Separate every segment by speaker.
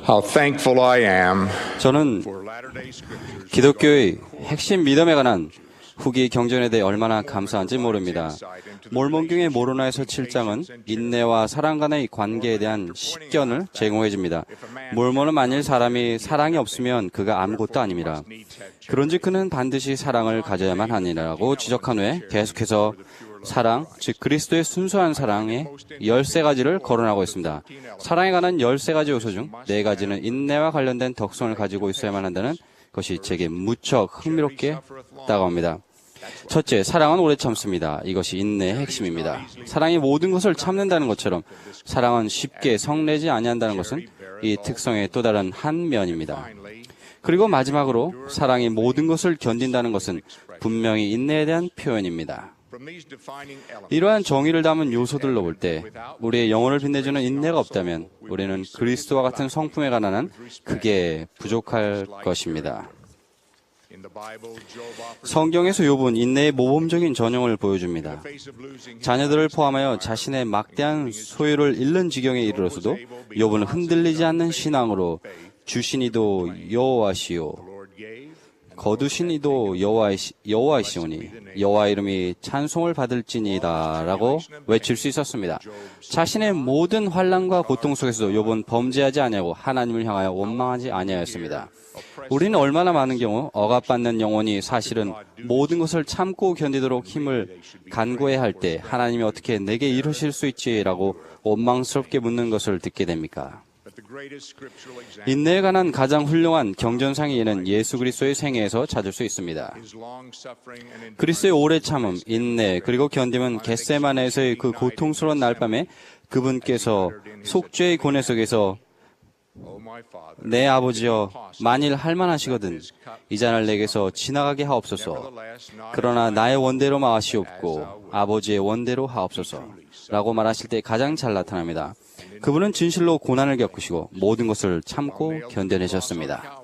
Speaker 1: How thankful I am
Speaker 2: 저는
Speaker 1: for Latter-day Scriptures.
Speaker 2: 기독교의 핵심 믿음에 관한 후기 경전에 대해 얼마나 감사한지 모릅니다. 몰몬경의 모로나에서 7장은 인내와 사랑 간의 관계에 대한 식견을 제공해 줍니다. 몰몬은 만일 사람이 사랑이 없으면 그가 아무것도 아닙니다. 그런즉 그는 반드시 사랑을 가져야만 하니라고 지적한 후에 계속해서 사랑, 즉 그리스도의 순수한 사랑의 13가지를 거론하고 있습니다. 사랑에 관한 13가지 요소 중 4가지는 인내와 관련된 덕성을 가지고 있어야만 한다는 것이 제게 무척 흥미롭게 다가옵니다. 첫째, 사랑은 오래 참습니다. 이것이 인내의 핵심입니다. 사랑이 모든 것을 참는다는 것처럼 사랑은 쉽게 성내지 아니한다는 것은 이 특성의 또 다른 한 면입니다. 그리고 마지막으로 사랑이 모든 것을 견딘다는 것은 분명히 인내에 대한 표현입니다. 이러한 정의를 담은 요소들로 볼 때 우리의 영혼을 빛내주는 인내가 없다면 우리는 그리스도와 같은 성품에 관한 한 크게 부족할 것입니다. 성경에서 욥은 인내의 모범적인 전형을 보여줍니다. 자녀들을 포함하여 자신의 막대한 소유를 잃는 지경에 이르러서도 욥은 흔들리지 않는 신앙으로 주신 이도 여호와시요 거두신 이도 여호와이시오니 여호와 이름이 찬송을 받을지니이다 라고 외칠 수 있었습니다. 자신의 모든 환난과 고통 속에서도 욥은 범죄하지 아니하고 하나님을 향하여 원망하지 아니하였습니다. 우리는 얼마나 많은 경우 억압받는 영혼이 사실은 모든 것을 참고 견디도록 힘을 간구해야 할 때 하나님이 어떻게 내게 이러실 수 있지라고 원망스럽게 묻는 것을 듣게 됩니까? 인내에 관한 가장 훌륭한 경전상에는 예수 그리스도의 생애에서 찾을 수 있습니다. 그리스도의 오래 참음, 인내, 그리고 견딤은 겟세마네에서의 그 고통스러운 날밤에 그분께서 속죄의 고뇌 속에서 내 아버지여 만일 할만하시거든 이 잔을 내게서 지나가게 하옵소서. 그러나 나의 원대로 마시옵고 아버지의 원대로 하옵소서 라고 말하실 때 가장 잘 나타납니다. 그분은 진실로 고난을 겪으시고 모든 것을 참고 견뎌내셨습니다.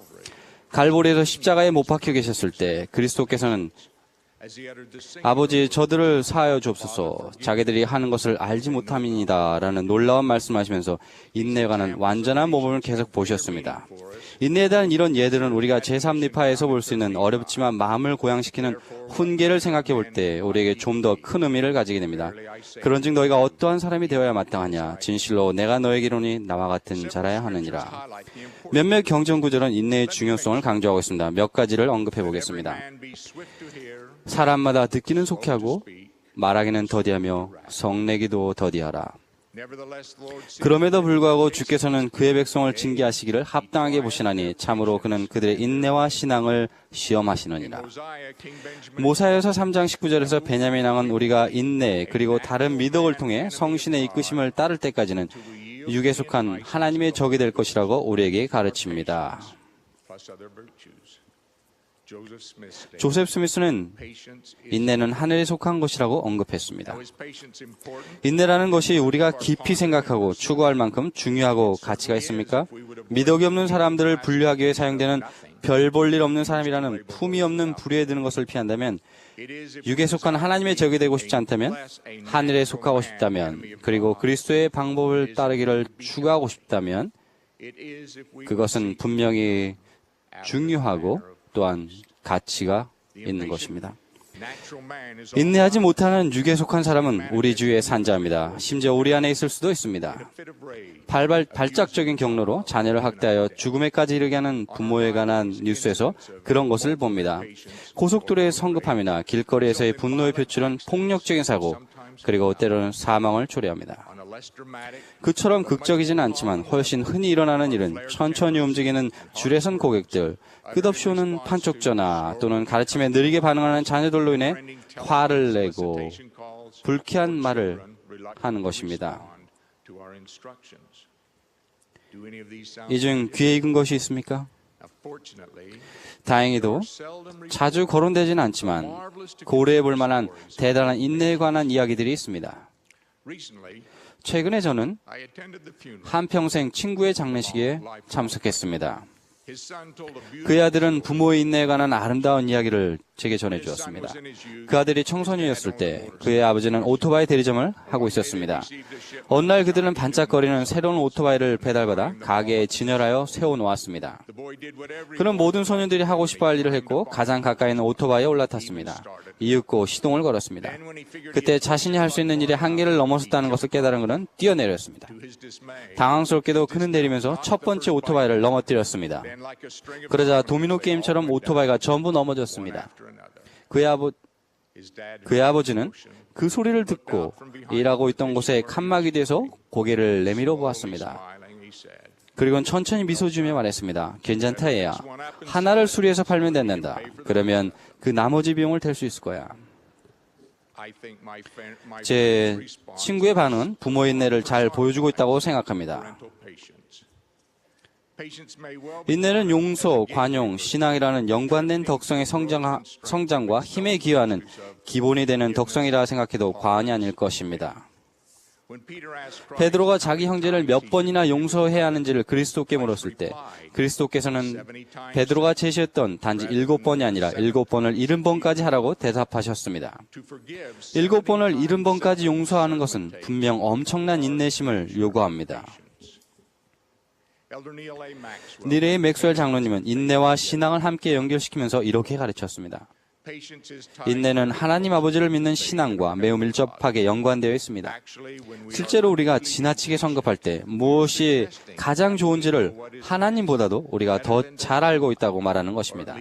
Speaker 2: 갈보리에서 십자가에 못 박혀 계셨을 때 그리스도께서는 아버지 저들을 사하여 주옵소서 자기들이 하는 것을 알지 못함이니이다 라는 놀라운 말씀하시면서 인내에 관한 완전한 모범을 계속 보셨습니다. 인내에 대한 이런 예들은 우리가 제3리파에서 볼 수 있는 어렵지만 마음을 고양시키는 훈계를 생각해 볼 때 우리에게 좀 더 큰 의미를 가지게 됩니다. 그런즉 너희가 어떠한 사람이 되어야 마땅하냐 진실로 내가 너에게 이르노니 나와 같은 자라야 하느니라. 몇몇 경전 구절은 인내의 중요성을 강조하고 있습니다. 몇 가지를 언급해 보겠습니다. 사람마다 듣기는 속히 하고 말하기는 더디하며 성내기도 더디하라. 그럼에도 불구하고 주께서는 그의 백성을 징계하시기를 합당하게 보시나니 참으로 그는 그들의 인내와 신앙을 시험하시느니라. 모사여서 3장 19절에서 베냐민 왕은 우리가 인내 그리고 다른 미덕을 통해 성신의 이끄심을 따를 때까지는 육에 속한 하나님의 적이 될 것이라고 우리에게 가르칩니다. 조셉 스미스는 인내는 하늘에 속한 것이라고 언급했습니다. 인내라는 것이 우리가 깊이 생각하고 추구할 만큼 중요하고 가치가 있습니까? 미덕이 없는 사람들을 분류하기 위해 사용되는 별 볼 일 없는 사람이라는 품이 없는 부류에 드는 것을 피한다면, 육에 속한 하나님의 적이 되고 싶지 않다면, 하늘에 속하고 싶다면, 그리고 그리스도의 방법을 따르기를 추구하고 싶다면 그것은 분명히 중요하고 또한 가치가 있는 것입니다. 인내하지 못하는 육에 속한 사람은 우리 주위에 산자입니다. 심지어 우리 안에 있을 수도 있습니다. 발작적인 경로로 자녀를 학대하여 죽음에까지 이르게 하는 부모에 관한 뉴스에서 그런 것을 봅니다. 고속도로의 성급함이나 길거리에서의 분노의 표출은 폭력적인 사고, 그리고 때로는 사망을 초래합니다. 그처럼 극적이지는 않지만 훨씬 흔히 일어나는 일은 천천히 움직이는 줄에선 고객들, 끝없이 오는 판촉 전화 또는 가르침에 느리게 반응하는 자녀들로 인해 화를 내고 불쾌한 말을 하는 것입니다. 이 중 귀에 익은 것이 있습니까? 다행히도 자주 거론되지는 않지만 고려해 볼 만한 대단한 인내에 관한 이야기들이 있습니다. 최근에 저는 한평생 친구의 장례식에 참석했습니다. 그의 아들은 부모의 인내에 관한 아름다운 이야기를 제게 전해주었습니다. 그 아들이 청소년이었을 때 그의 아버지는 오토바이 대리점을 하고 있었습니다. 어느 날 그들은 반짝거리는 새로운 오토바이를 배달받아 가게에 진열하여 세워놓았습니다. 그는 모든 소년들이 하고 싶어할 일을 했고 가장 가까이 있는 오토바이에 올라탔습니다. 이윽고 시동을 걸었습니다. 그때 자신이 할 수 있는 일의 한계를 넘어섰다는 것을 깨달은 그는 뛰어내렸습니다. 당황스럽게도 그는 내리면서 첫 번째 오토바이를 넘어뜨렸습니다. 그러자 도미노 게임처럼 오토바이가 전부 넘어졌습니다. 그의 아버지는 그 소리를 듣고 일하고 있던 곳에 칸막이 뒤에서 고개를 내밀어 보았습니다. 그리고는 천천히 미소 지으며 말했습니다. 괜찮다 얘야. 하나를 수리해서 팔면 된다. 그러면 그 나머지 비용을 댈 수 있을 거야. 제 친구의 반응은 부모의 인내를 잘 보여주고 있다고 생각합니다. 인내는 용서, 관용, 신앙이라는 연관된 덕성의 성장과 힘에 기여하는 기본이 되는 덕성이라 생각해도 과언이 아닐 것입니다. 베드로가 자기 형제를 몇 번이나 용서해야 하는지를 그리스도께 물었을 때 그리스도께서는 베드로가 제시했던 단지 7번이 아니라 7번을 70번까지 하라고 대답하셨습니다. 7번을 70번까지 용서하는 것은 분명 엄청난 인내심을 요구합니다. 니레이 맥스웰 장로님은 인내와 신앙을 함께 연결시키면서 이렇게 가르쳤습니다. 인내는 하나님 아버지를 믿는 신앙과 매우 밀접하게 연관되어 있습니다. 실제로 우리가 지나치게 성급할 때 무엇이 가장 좋은지를 하나님보다도 우리가 더 잘 알고 있다고 말하는 것입니다.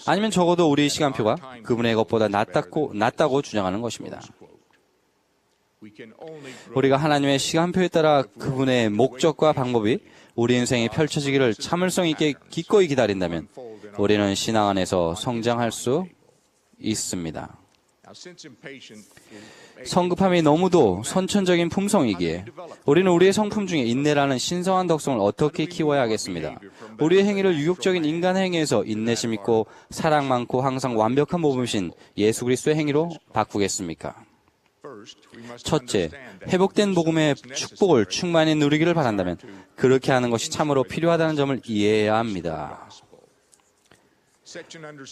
Speaker 2: 아니면 적어도 우리 시간표가 그분의 것보다 낫다고 주장하는 것입니다. 우리가 하나님의 시간표에 따라 그분의 목적과 방법이 우리 인생에 펼쳐지기를 참을성 있게 기꺼이 기다린다면 우리는 신앙 안에서 성장할 수 있습니다. 성급함이 너무도 선천적인 품성이기에 우리는 우리의 성품 중에 인내라는 신성한 덕성을 어떻게 키워야 하겠습니다. 우리의 행위를 유욕적인 인간 행위에서 인내심 있고 사랑 많고 항상 완벽한 모범이신 예수 그리스도의 행위로 바꾸겠습니까? 첫째, 회복된 복음의 축복을 충만히 누리기를 바란다면 그렇게 하는 것이 참으로 필요하다는 점을 이해해야 합니다.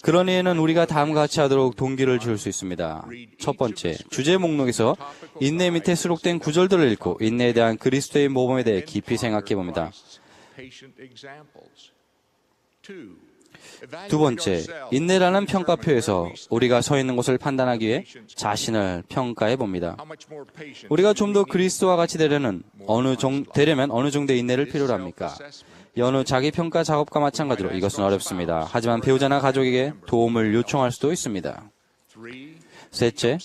Speaker 2: 그런 이에는 우리가 다음과 같이 하도록 동기를 줄 수 있습니다. 첫 번째, 주제 목록에서 인내 밑에 수록된 구절들을 읽고 인내에 대한 그리스도의 모범에 대해 깊이 생각해 봅니다. 두 번째, 인내라는 평가표에서 우리가 서 있는 곳을 판단하기 위해 자신을 평가해 봅니다. 우리가 좀 더 그리스도와 같이 되려면 어느 정도의 인내를 필요로 합니까? 여느 자기 평가 작업과 마찬가지로 이것은 어렵습니다. 하지만 배우자나 가족에게 도움을 요청할 수도 있습니다. 셋째,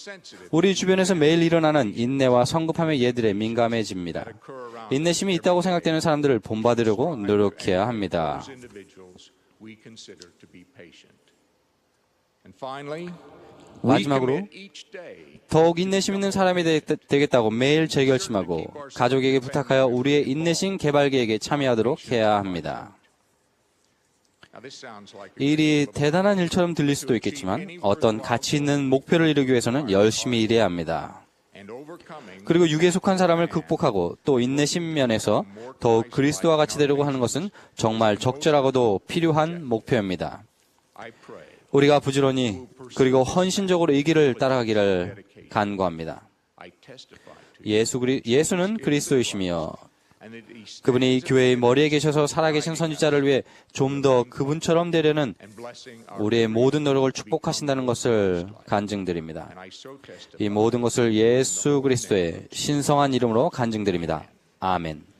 Speaker 2: 우리 주변에서 매일 일어나는 인내와 성급함의 예들에 민감해집니다. 인내심이 있다고 생각되는 사람들을 본받으려고 노력해야 합니다. 마지막으로 더욱 인내심 있는 사람이 되겠다고 매일 재결심하고 가족에게 부탁하여 우리의 인내심 개발 계획에 참여하도록 해야 합니다. 이 일이 대단한 일처럼 들릴 수도 있겠지만 어떤 가치 있는 목표를 이루기 위해서는 열심히 일해야 합니다. 그리고 육에 속한 사람을 극복하고 또 인내심 면에서 더욱 그리스도와 같이 되려고 하는 것은 정말 적절하고도 필요한 목표입니다. 우리가 부지런히 그리고 헌신적으로 이 길을 따라가기를 간구합니다. 예수는 그리스도이시며 그분이 교회의 머리에 계셔서 살아계신 선지자를 위해 좀 더 그분처럼 되려는 우리의 모든 노력을 축복하신다는 것을 간증드립니다. 이 모든 것을 예수 그리스도의 신성한 이름으로 간증드립니다. 아멘.